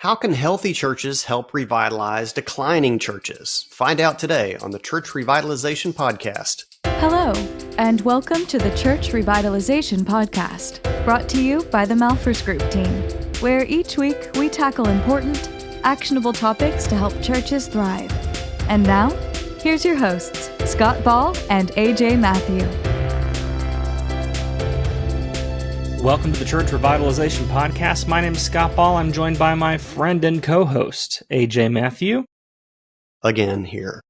How can healthy churches help revitalize declining churches? Find out today on the Church Revitalization Podcast. Hello, and welcome to the Church Revitalization Podcast, brought to you by the Malphurs Group team, where each week we tackle important, actionable topics to help churches thrive. And now, here's your hosts, Scott Ball and A.J. Mathieu. Welcome to the Church Revitalization Podcast. My name is Scott Ball. I'm joined by my friend and co-host, A.J. Mathieu. Again here.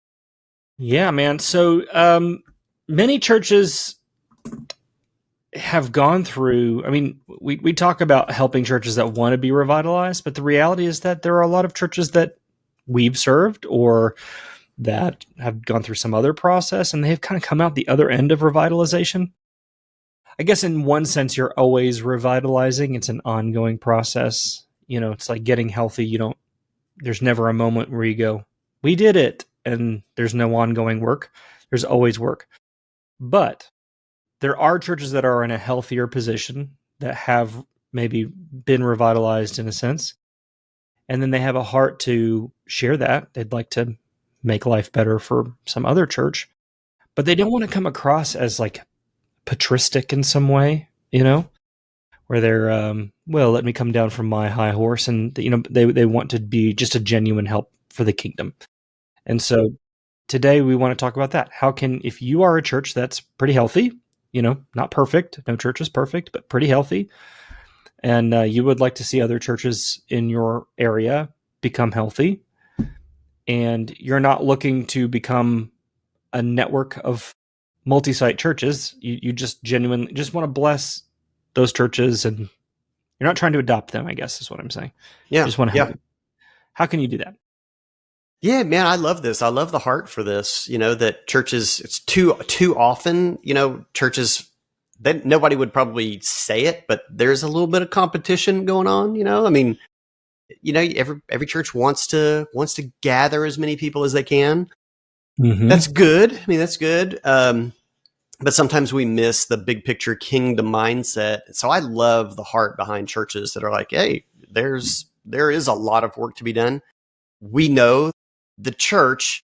Yeah, man. So many churches have gone through, we talk about helping churches that want to be revitalized, but the reality is that there are a lot of churches that we've served or that have gone through some other process, and they've kind of come out the other end of revitalization. I guess in one sense, you're always revitalizing. It's an ongoing process. You know, it's like getting healthy. There's never a moment where you go, we did it, and there's no ongoing work. There's always work. But there are churches that are in a healthier position that have maybe been revitalized in a sense. And then they have a heart to share that. They'd like to make life better for some other church, but they don't want to come across as like patristic in some way, where they're, well, let me come down from my high horse. And, they want to be just a genuine help for the kingdom. And so today we want to talk about that. How can, if you are a church that's pretty healthy, not perfect, no church is perfect, but pretty healthy, and you would like to see other churches in your area become healthy, and you're not looking to become a network of multi-site churches, you just genuinely just want to bless those churches, and you're not trying to adopt them, I guess is what I'm saying. Yeah. You just want to help them. How can you do that? Yeah, man, I love this. I love the heart for this, that churches, it's too often, churches, nobody would probably say it, but there's a little bit of competition going on, every church wants to gather as many people as they can. Mm-hmm. That's good. That's good. But sometimes we miss the big picture kingdom mindset. So I love the heart behind churches that are like, hey, there is a lot of work to be done. We know the church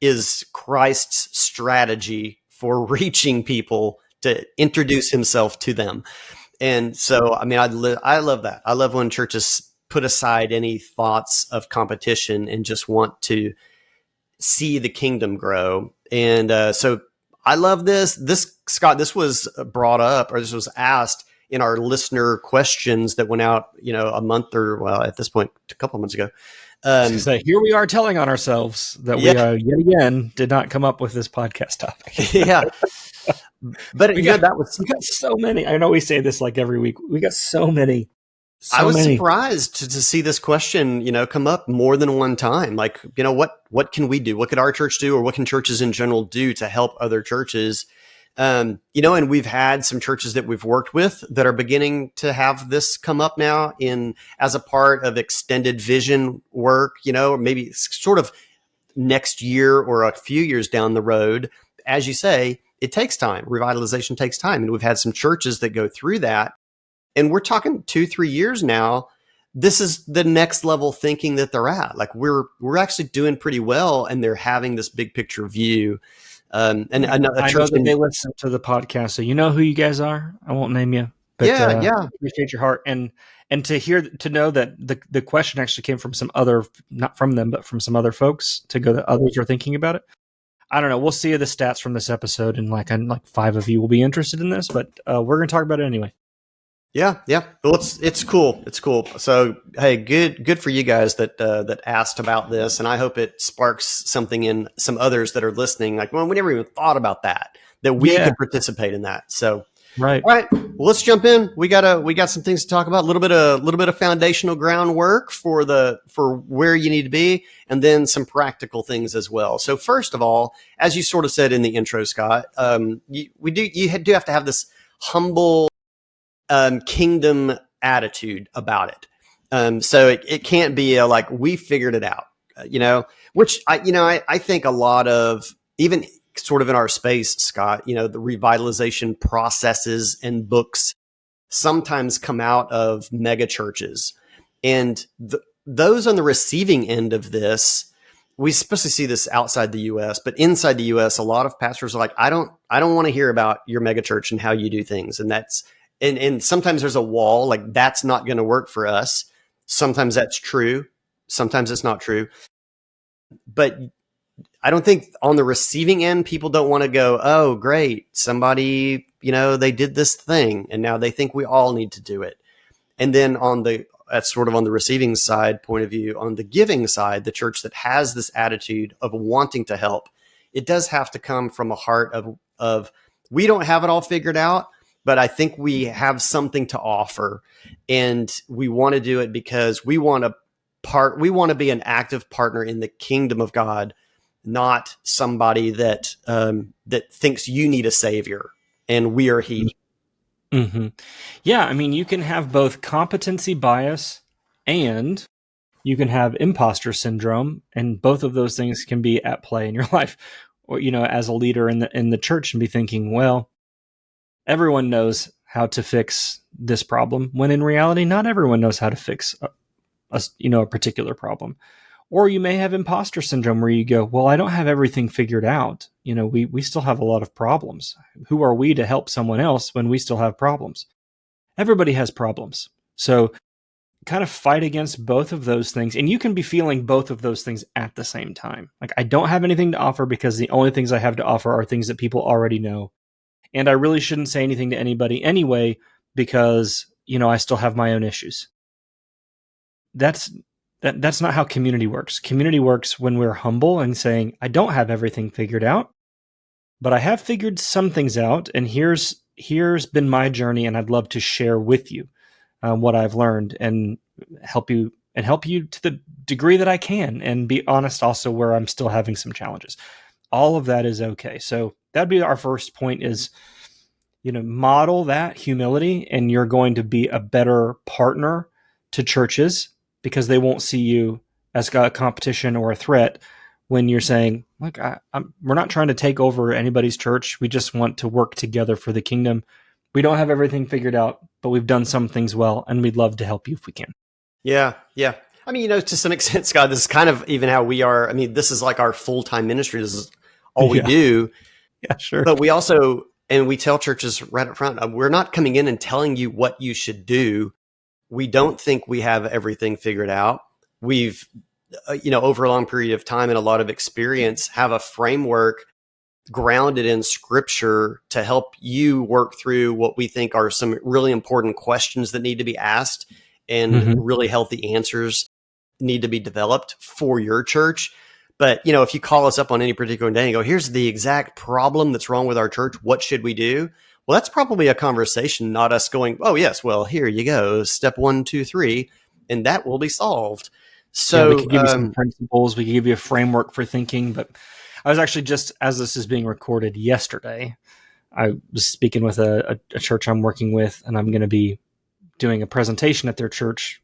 is Christ's strategy for reaching people to introduce himself to them. And so, I love that. I love when churches put aside any thoughts of competition and just want to see the kingdom grow. And so I love this. Scott, this was brought up, or this was asked in our listener questions that went out, a month or, well, at this point, a couple of months ago. So here we are telling on ourselves that we yet again did not come up with this podcast topic. Yeah. But we got so many. I know we say this like every week. We got so many. I was surprised to see this question, come up more than one time. Like, what can we do? What could our church do, or what can churches in general do to help other churches? And we've had some churches that we've worked with that are beginning to have this come up now as a part of extended vision work, or maybe sort of next year or a few years down the road. As you say, it takes time. Revitalization takes time. And we've had some churches that go through that. And we're talking 2-3 years now. This is the next level thinking that they're at. Like we're actually doing pretty well, and they're having this big picture view. And I know that they listen to the podcast, so you know who you guys are. I won't name you, but appreciate your heart, and to know that the question actually came from some other, not from them, but from some other folks, to go that others are thinking about it. I don't know. We'll see the stats from this episode, and like 5 of you will be interested in this, but we're going to talk about it anyway. Yeah. Well, it's cool. It's cool. So, hey, good for you guys that asked about this, and I hope it sparks something in some others that are listening. Like, well, we never even thought about that we could participate in that. So, right. All right. Well, let's jump in. We got some things to talk about. A little bit of foundational groundwork for where you need to be, and then some practical things as well. So, first of all, as you sort of said in the intro, Scott, you do have to have this humble kingdom attitude about it. So it can't be like, we figured it out, which I think a lot of, even sort of in our space, Scott, the revitalization processes and books sometimes come out of mega churches. And those on the receiving end of this, we especially see this outside the U.S., but inside the U.S., a lot of pastors are like, I don't want to hear about your megachurch and how you do things. And and sometimes there's a wall, like that's not going to work for us. Sometimes that's true. Sometimes it's not true. But I don't think on the receiving end, people don't want to go, oh, great. Somebody, they did this thing and now they think we all need to do it. And then that's sort of on the receiving side point of view. On the giving side, the church that has this attitude of wanting to help, it does have to come from a heart of we don't have it all figured out, but I think we have something to offer. And we want to do it because we want to be an active partner in the kingdom of God, not somebody that thinks you need a savior and we are he. Mm-hmm. Yeah, I mean, you can have both competency bias and you can have imposter syndrome, and both of those things can be at play in your life, or as a leader in the church, and be thinking, well, everyone knows how to fix this problem, when in reality, not everyone knows how to fix a particular problem. Or you may have imposter syndrome where you go, well, I don't have everything figured out. We still have a lot of problems. Who are we to help someone else when we still have problems? Everybody has problems. So kind of fight against both of those things. And you can be feeling both of those things at the same time. Like, I don't have anything to offer because the only things I have to offer are things that people already know. And I really shouldn't say anything to anybody anyway because, I still have my own issues. That's not how community works. Community works when we're humble and saying, I don't have everything figured out, but I have figured some things out, and here's been my journey, and I'd love to share with you what I've learned and help you to the degree that I can, and be honest also where I'm still having some challenges. All of that is okay. So that'd be our first point is, model that humility, and you're going to be a better partner to churches, because they won't see you as a competition or a threat when you're saying, look, we're not trying to take over anybody's church. We just want to work together for the kingdom. We don't have everything figured out, but we've done some things well, and we'd love to help you if we can. Yeah. I mean, to some extent, Scott, this is kind of even how we are. I mean, this is like our full-time ministry. This is all we do. Yeah, sure. But we also, and we tell churches right up front, we're not coming in and telling you what you should do. We don't think we have everything figured out. We've, over a long period of time and a lot of experience, have a framework grounded in scripture to help you work through what we think are some really important questions that need to be asked, and really healthy answers need to be developed for your church. But, if you call us up on any particular day and go, here's the exact problem that's wrong with our church, what should we do? Well, that's probably a conversation, not us going, oh, yes, well, here you go, step 1, 2, 3, and that will be solved. So we could give you some principles. We could give you a framework for thinking. But I was actually, just as this is being recorded yesterday, I was speaking with a church I'm working with, and I'm going to be doing a presentation at their church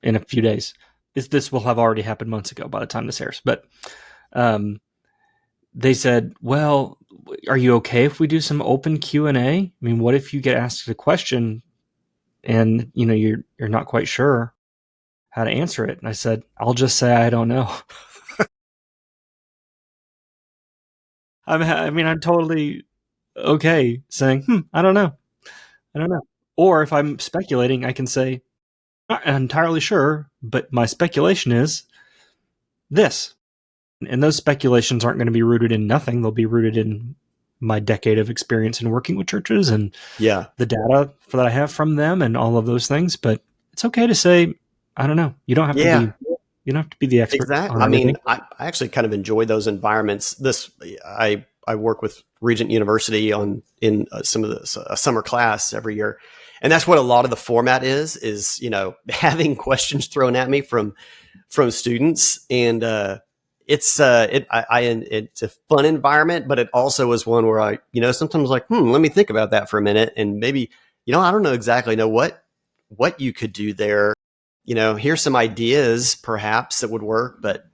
in a few days. This will have already happened months ago by the time this airs. But they said, well, are you okay if we do some open Q&A? I mean, what if you get asked a question and, you're not quite sure how to answer it? And I said, I'll just say, I don't know. I'm totally okay saying, I don't know. Or if I'm speculating, I can say, not entirely sure, but my speculation is this. And those speculations aren't going to be rooted in nothing. They'll be rooted in my decade of experience in working with churches and the data that I have from them and all of those things. But it's okay to say, I don't know. You don't have to be the expert. Exactly. I mean, I actually kind of enjoy those environments. I work with Regent University in some of the a summer class every year. And that's what a lot of the format is having questions thrown at me from students. And it's a fun environment, but it also is one where I, sometimes like, let me think about that for a minute. And maybe, I don't exactly know what you could do there. Here's some ideas perhaps that would work, but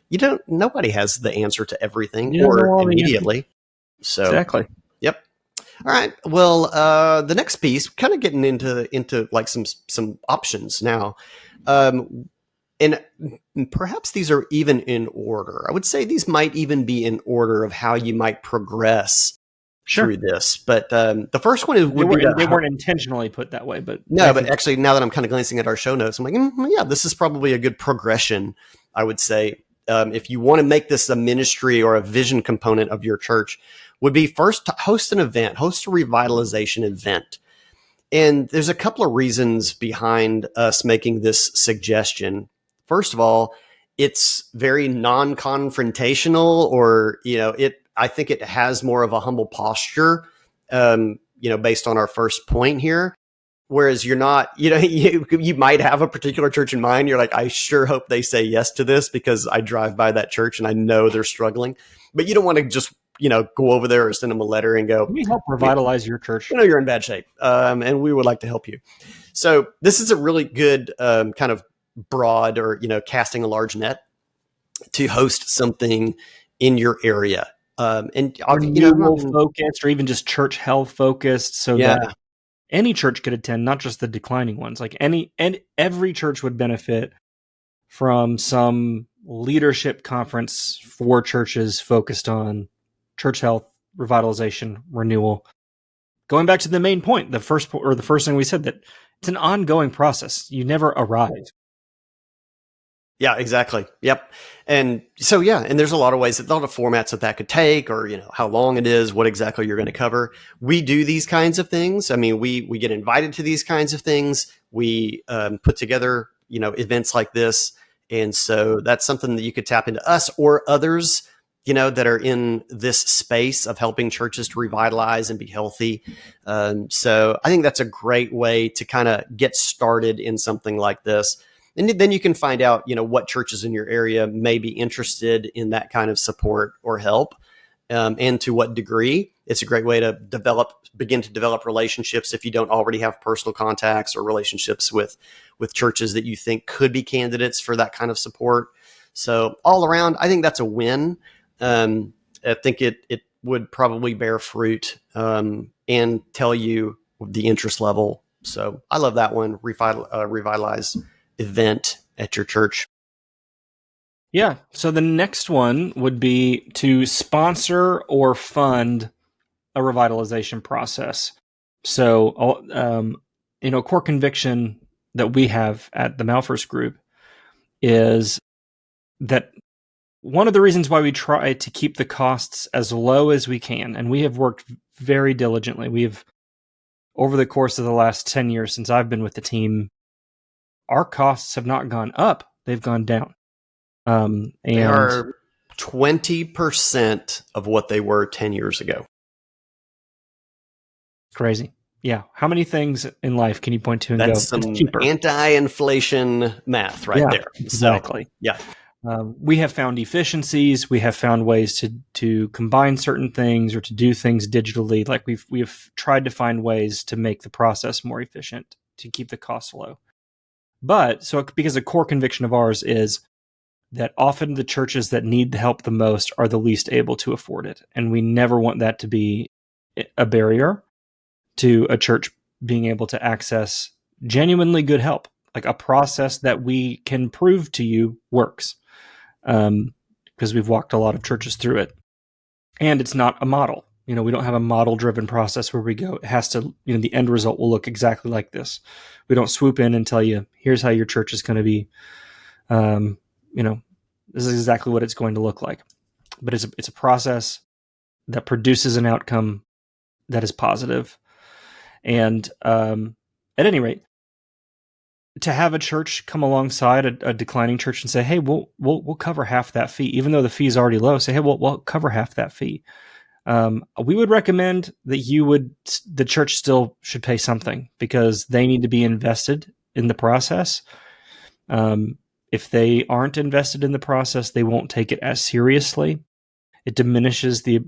nobody has the answer to everything immediately. So exactly. Yep. All right. Well, the next piece, kind of getting into like some options now. And perhaps these are even in order. I would say these might even be in order of how you might progress through this. But the first one they weren't intentionally put that way, but no. But actually, now that I'm kind of glancing at our show notes, I'm like, yeah, this is probably a good progression. I would say if you want to make this a ministry or a vision component of your church, would be first to host an event, host a revitalization event. And there's a couple of reasons behind us making this suggestion. First of all, it's very non-confrontational, or, I think it has more of a humble posture, based on our first point here. Whereas you're not, you might have a particular church in mind. You're like, I sure hope they say yes to this because I drive by that church and I know they're struggling. But you don't want to just, go over there or send them a letter and go, can we help revitalize your church? You're in bad shape, and we would like to help you. So this is a really good kind of broad, or, casting a large net to host something in your area. And focused, or even just church health focused, so that any church could attend, not just the declining ones. Like every church would benefit from some leadership conference for churches focused on church health, revitalization, renewal. Going back to the main point, the first thing we said, that it's an ongoing process. You never arrive. Yeah, exactly. Yep. And so, and there's a lot of ways, a lot of formats that could take, or, how long it is, what exactly you're going to cover. We do these kinds of things. I mean, we get invited to these kinds of things. We put together, events like this. And so that's something that you could tap into us or others, that are in this space of helping churches to revitalize and be healthy. So I think that's a great way to kind of get started in something like this. And then you can find out, what churches in your area may be interested in that kind of support or help, and to what degree. It's a great way to begin to develop relationships if you don't already have personal contacts or relationships with churches that you think could be candidates for that kind of support. So all around, I think that's a win. I think it would probably bear fruit, and tell you the interest level. So I love that one. Revitalize event at your church. Yeah. So the next one would be to sponsor or fund a revitalization process. So, core conviction that we have at the Malphurs Group is that one of the reasons why we try to keep the costs as low as we can, and we have worked very diligently. We've, over the course of the last 10 years since I've been with the team, our costs have not gone up, they've gone down. And they are 20% of what they were 10 years ago. Crazy. Yeah. How many things in life can you point to and That's go, some it's cheaper? Anti-inflation math there. Exactly. So, yeah. We have found efficiencies. We have found ways to combine certain things or to do things digitally. Like we have tried to find ways to make the process more efficient, to keep the costs low. But because a core conviction of ours is that often the churches that need the help the most are the least able to afford it. And we never want that to be a barrier to a church being able to access genuinely good help, like a process that we can prove to you works. Because we've walked a lot of churches through it. And it's not a model. We don't have a model-driven process where we go, it has to, the end result will look exactly like this. We don't swoop in and tell you, here's how your church is going to be, this is exactly what it's going to look like. But it's a process that produces an outcome that is positive. And at any rate, to have a church come alongside a declining church and say, hey, we'll cover half that fee, even though the fee is already low, say, hey, we'll cover half that fee. We would recommend that the church still should pay something because they need to be invested in the process. If they aren't invested in the process, they won't take it as seriously. It diminishes the,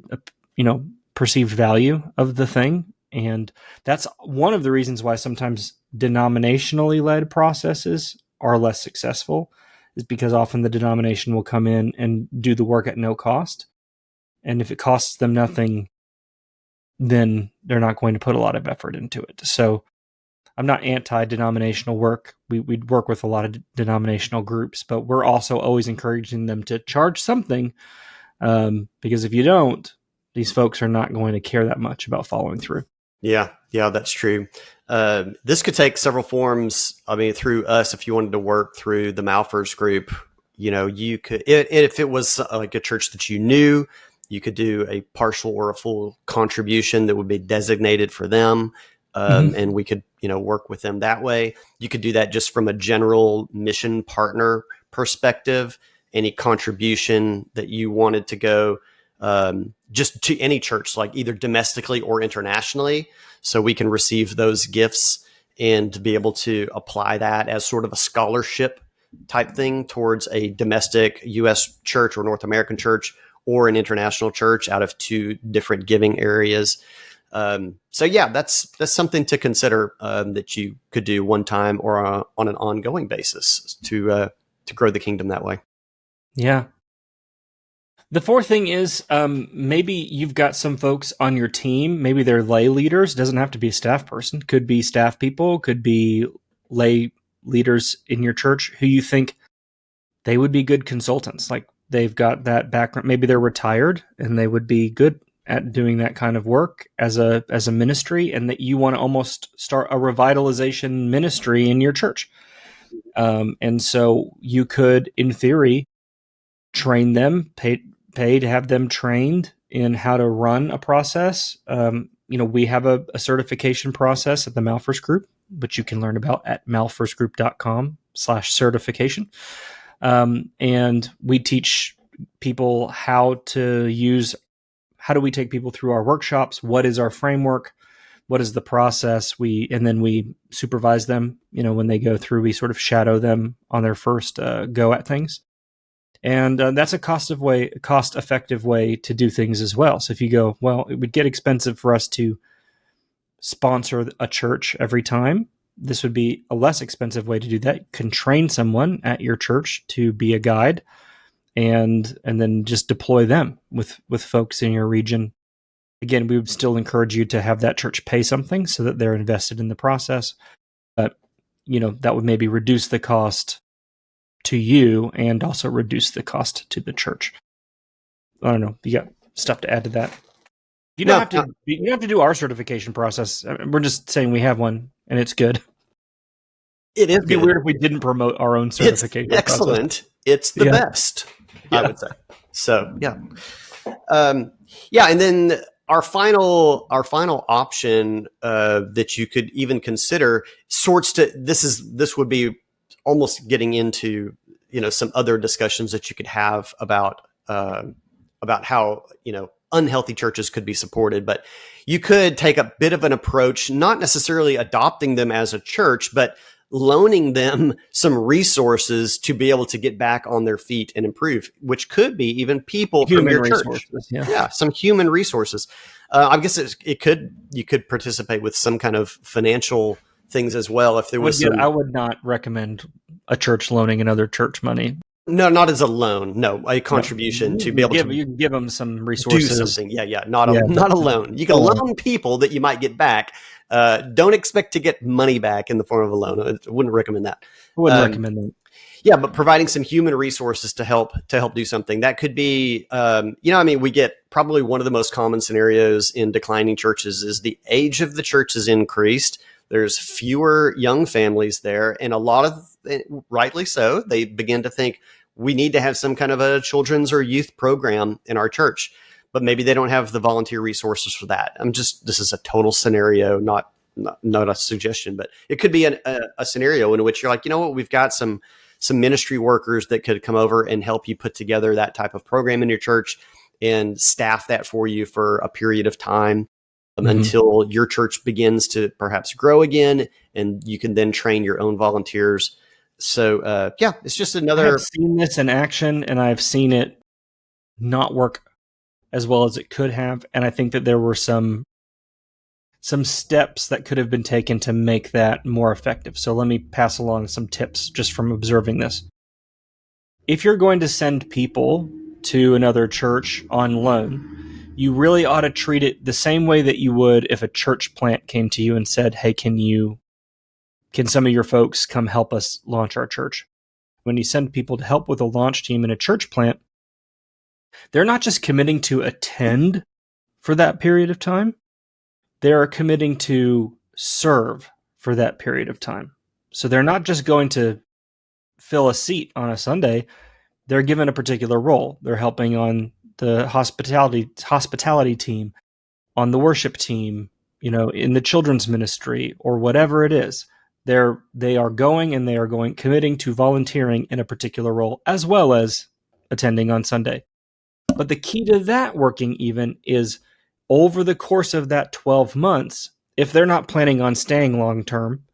perceived value of the thing. And that's one of the reasons why sometimes denominationally led processes are less successful, is because often the denomination will come in and do the work at no cost. And if it costs them nothing, then they're not going to put a lot of effort into it. So I'm not anti-denominational work. We work with a lot of denominational groups, but we're also always encouraging them to charge something, because if you don't, these folks are not going to care that much about following through. Yeah, that's true. This could take several forms. I mean, through us, if you wanted to work through the Malphurs Group, you could, if it was like a church that you knew, you could do a partial or a full contribution that would be designated for them. And we could, work with them that way. You could do that just from a general mission partner perspective. Any contribution that you wanted to go just to any church, like either domestically or internationally, so we can receive those gifts and be able to apply that as sort of a scholarship type thing towards a domestic U.S. church or North American church or an international church out of two different giving areas. So yeah, that's something to consider, that you could do one time or on an ongoing basis to grow the kingdom that way. Yeah. The fourth thing is, maybe you've got some folks on your team. Maybe they're lay leaders. Doesn't have to be a staff person. Could be staff people. Could be lay leaders in your church who you think they would be good consultants. Like they've got that background. Maybe they're retired and they would be good at doing that kind of work as a ministry, and that you want to almost start a revitalization ministry in your church. And so you could, in theory, train them, pay to have them trained in how to run a process. We have a certification process at the Malphurs Group, which you can learn about at malphursgroup.com/certification. And we teach people how do we take people through our workshops? What is our framework? What is the process? and then we supervise them, when they go through, we sort of shadow them on their first go at things. And that's a cost-effective way to do things as well. So if you go, well, it would get expensive for us to sponsor a church every time, this would be a less expensive way to do that. You can train someone at your church to be a guide, and then just deploy them with folks in your region. Again, we would still encourage you to have that church pay something so that they're invested in the process. But, that would maybe reduce the cost to you and also reduce the cost to the church. I don't know. You got stuff to add to that? You don't have to do our certification process. We're just saying we have one and it's good. It is. It'd be weird if we didn't promote our own certification. It's excellent. Process. It's the best, I would say. So yeah. And then our final option that you could even consider this would be almost getting into, some other discussions that you could have about how, unhealthy churches could be supported. But you could take a bit of an approach, not necessarily adopting them as a church, but loaning them some resources to be able to get back on their feet and improve, which could be even people from your church. Yeah, some human resources. I guess you could participate with some kind of financial things as well. If there was I would not recommend a church loaning another church money. No, not as a loan. No, a contribution to be able to. You can give them some resources. Do something. Yeah. Not a loan. You can loan people that you might get back. Don't expect to get money back in the form of a loan. I wouldn't recommend that. I wouldn't recommend that. Yeah, but providing some human resources to help do something. That could be, we get probably one of the most common scenarios in declining churches is the age of the church is increased. There's fewer young families there, and a lot of, rightly so, they begin to think we need to have some kind of a children's or youth program in our church, but maybe they don't have the volunteer resources for that. This is a total scenario, not a suggestion, but it could be a scenario in which you're like, we've got some ministry workers that could come over and help you put together that type of program in your church and staff that for you for a period of time. Until your church begins to perhaps grow again, and you can then train your own volunteers. So, it's just another. I've seen this in action, and I've seen it not work as well as it could have. And I think that there were some steps that could have been taken to make that more effective. So let me pass along some tips just from observing this. If you're going to send people to another church on loan, you really ought to treat it the same way that you would if a church plant came to you and said, hey, can you can some of your folks come help us launch our church? When you send people to help with a launch team in a church plant, they're not just committing to attend for that period of time. They're committing to serve for that period of time. So they're not just going to fill a seat on a Sunday. They're given a particular role. They're helping on the hospitality team, on the worship team, in the children's ministry or whatever it is. They are going committing to volunteering in a particular role as well as attending on Sunday. But the key to that working even is over the course of that 12 months, if they're not planning on staying long term,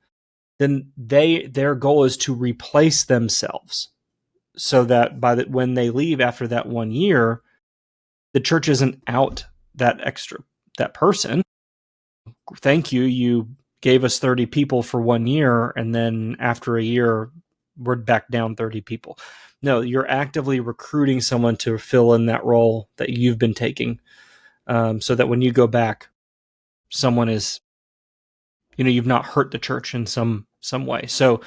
then their goal is to replace themselves so that when they leave after that 1 year, the church isn't out that person. Thank you. You gave us 30 people for 1 year, and then after a year, we're back down 30 people. No, you're actively recruiting someone to fill in that role that you've been taking, so that when you go back, someone is, you've not hurt the church in some way. So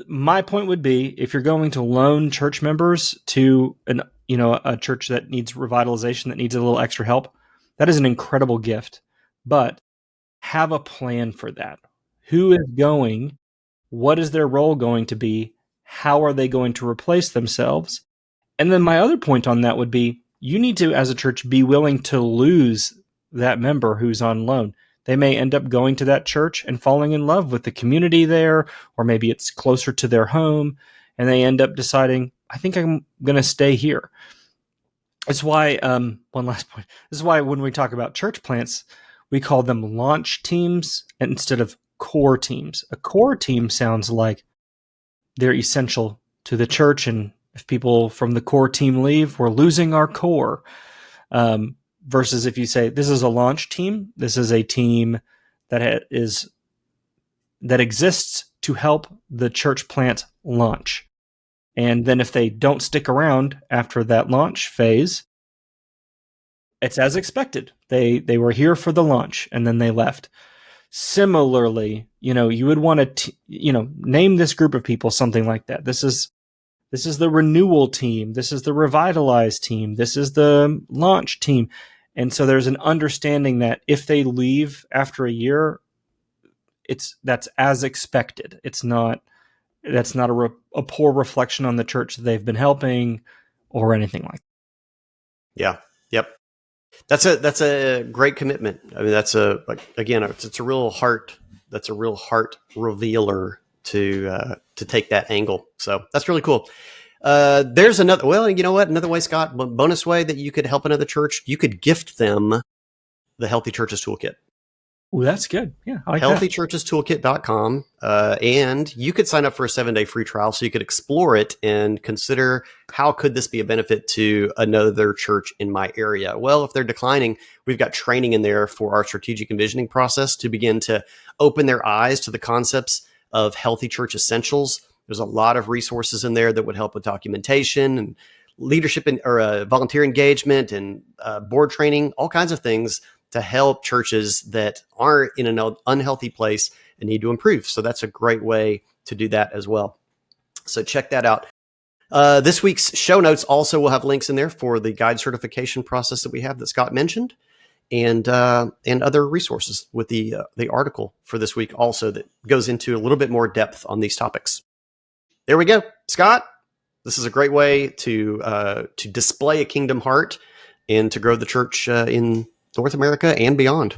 my point would be, if you're going to loan church members to a church that needs revitalization, that needs a little extra help, that is an incredible gift. But have a plan for that. Who is going? What is their role going to be? How are they going to replace themselves? And then my other point on that would be, you need to, as a church, be willing to lose that member who's on loan. They may end up going to that church and falling in love with the community there, or maybe it's closer to their home, and they end up deciding, I think I'm going to stay here. It's why, one last point, this is why when we talk about church plants, we call them launch teams instead of core teams. A core team sounds like they're essential to the church, and if people from the core team leave, we're losing our core. Versus if you say, this is a launch team, this is a team that exists to help the church plant launch. And then if they don't stick around after that launch phase, it's as expected. They were here for the launch and then they left. Similarly, you would want to, name this group of people something like that. This is the renewal team. This is the revitalize team. This is the launch team. And so there's an understanding that if they leave after a year, that's as expected. That's not a poor reflection on the church that they've been helping or anything like that. Yeah. Yep. That's a great commitment. I mean, it's a real heart revealer to take that angle. So that's really cool. There's another way, Scott, bonus way that you could help another church. You could gift them the Healthy Churches Toolkit. Oh, that's good. Yeah. I like healthychurchestoolkit.com. And you could sign up for a 7-day free trial so you could explore it and consider, how could this be a benefit to another church in my area? Well, if they're declining, we've got training in there for our strategic envisioning process to begin to open their eyes to the concepts of healthy church essentials. There's a lot of resources in there that would help with documentation and leadership or volunteer engagement and board training, all kinds of things to help churches that are in an unhealthy place and need to improve. So that's a great way to do that as well. So check that out. This week's show notes also will have links in there for the guide certification process that we have that Scott mentioned, and other resources with the article for this week also that goes into a little bit more depth on these topics. There we go. Scott, this is a great way to display a kingdom heart and to grow the church in North America and beyond.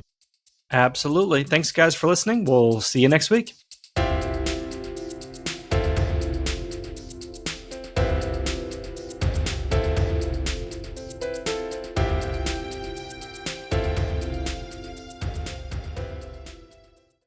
Absolutely. Thanks, guys, for listening. We'll see you next week.